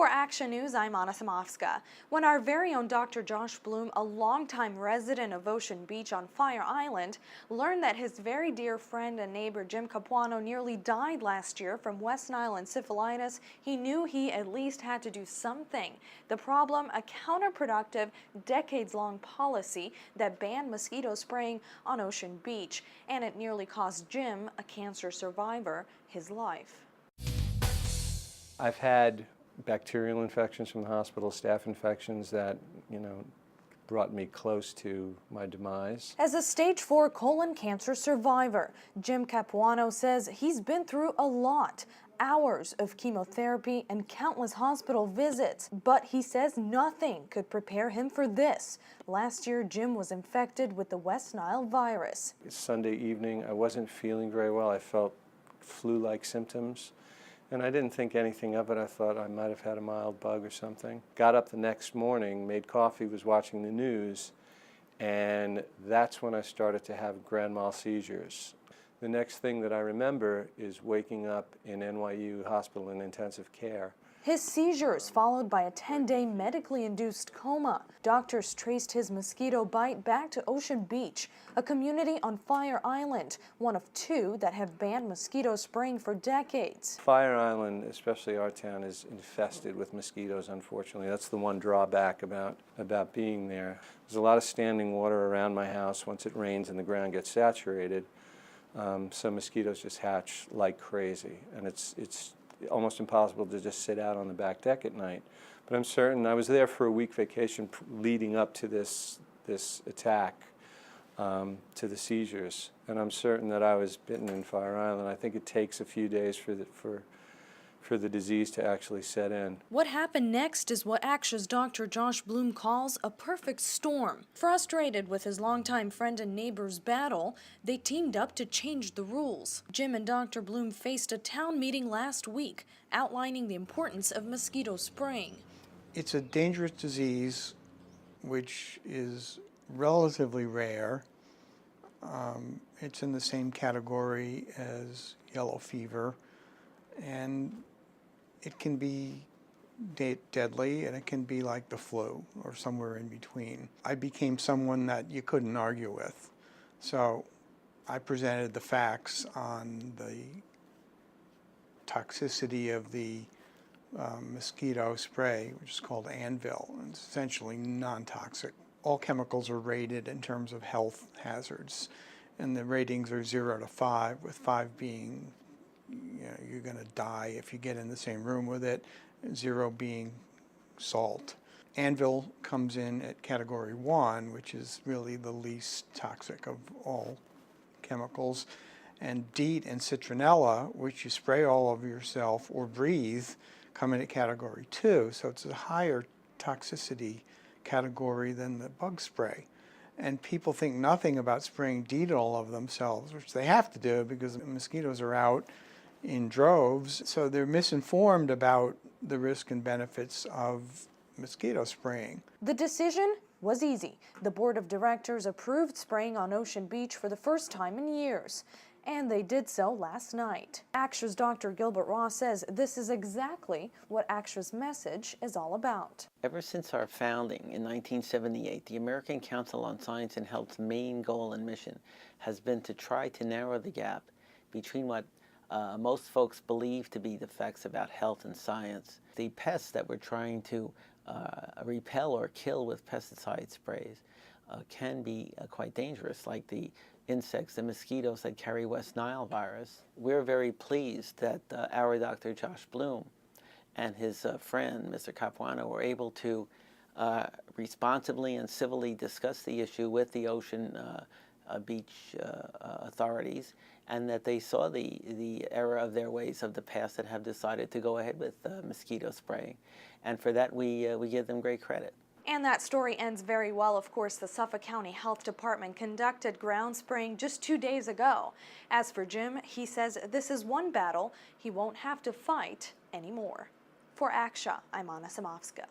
For Action News, I'm Anna Samovska. When our very own Dr. Josh Bloom, a longtime resident of Ocean Beach on Fire Island, learned that his very dear friend and neighbor Jim Capuano nearly died last year from West Nile encephalitis, he knew he at least had to do something. The problem, a counterproductive, decades-long policy that banned mosquito spraying on Ocean Beach, and it nearly cost Jim, a cancer survivor, his life. I've had bacterial infections from the hospital, staph infections that, brought me close to my demise. As a stage 4 colon cancer survivor, Jim Capuano says he's been through a lot. Hours of chemotherapy and countless hospital visits, but he says nothing could prepare him for this. Last year, Jim was infected with the West Nile virus. Sunday evening, I wasn't feeling very well. I felt flu-like symptoms. And I didn't think anything of it. I thought I might have had a mild bug or something. Got up the next morning, made coffee, was watching the news, and that's when I started to have grand mal seizures. The next thing that I remember is waking up in NYU Hospital in intensive care. His seizures followed by a 10-day medically induced coma. Doctors traced his mosquito bite back to Ocean Beach, a community on Fire Island, one of 2 that have banned mosquito spraying for decades. Fire Island, especially our town, is infested with mosquitoes, unfortunately. That's the one drawback about being there. There's a lot of standing water around my house. Once it rains and the ground gets saturated, so mosquitoes just hatch like crazy, and it's almost impossible to just sit out on the back deck at night. But I'm certain, I was there for a week vacation leading up to this attack, to the seizures, and I'm certain that I was bitten in Fire Island. I think it takes a few days for the disease to actually set in. What happened next is what ACSH's Dr. Josh Bloom calls a perfect storm. Frustrated with his longtime friend and neighbor's battle, they teamed up to change the rules. Jim and Dr. Bloom faced a town meeting last week, outlining the importance of mosquito spraying. It's a dangerous disease which is relatively rare. It's in the same category as yellow fever, and it can be deadly, and it can be like the flu or somewhere in between. I became someone that you couldn't argue with. So I presented the facts on the toxicity of the mosquito spray, which is called Anvil. It's essentially non-toxic. All chemicals are rated in terms of health hazards, and the ratings are 0 to 5, with 5 being you're going to die if you get in the same room with it, 0 being salt. Anvil comes in at category 1, which is really the least toxic of all chemicals. And DEET and citronella, which you spray all over yourself or breathe, come in at category 2. So it's a higher toxicity category than the bug spray. And people think nothing about spraying DEET all over themselves, which they have to do because the mosquitoes are out in droves, so they're misinformed about the risk and benefits of mosquito spraying. The decision was easy. The board of directors approved spraying on Ocean Beach for the first time in years, and they did so last night. ACSH's Dr. Gilbert Ross says this is exactly what ACSH's message is all about. Ever since our founding in 1978, the American Council on Science and Health's main goal and mission has been to try to narrow the gap between what most folks believe to be the facts about health and science. The pests that we're trying to repel or kill with pesticide sprays can be quite dangerous, like the insects, the mosquitoes that carry West Nile virus. We're very pleased that our Dr. Josh Bloom and his friend, Mr. Capuano, were able to responsibly and civilly discuss the issue with the Ocean Beach authorities, and that they saw the error of their ways of the past and have decided to go ahead with mosquito spraying. And for that, we give them great credit. And that story ends very well. Of course, the Suffolk County Health Department conducted ground spraying just 2 days ago. As for Jim, he says this is one battle he won't have to fight anymore. For ACSH, I'm Anna Samovska.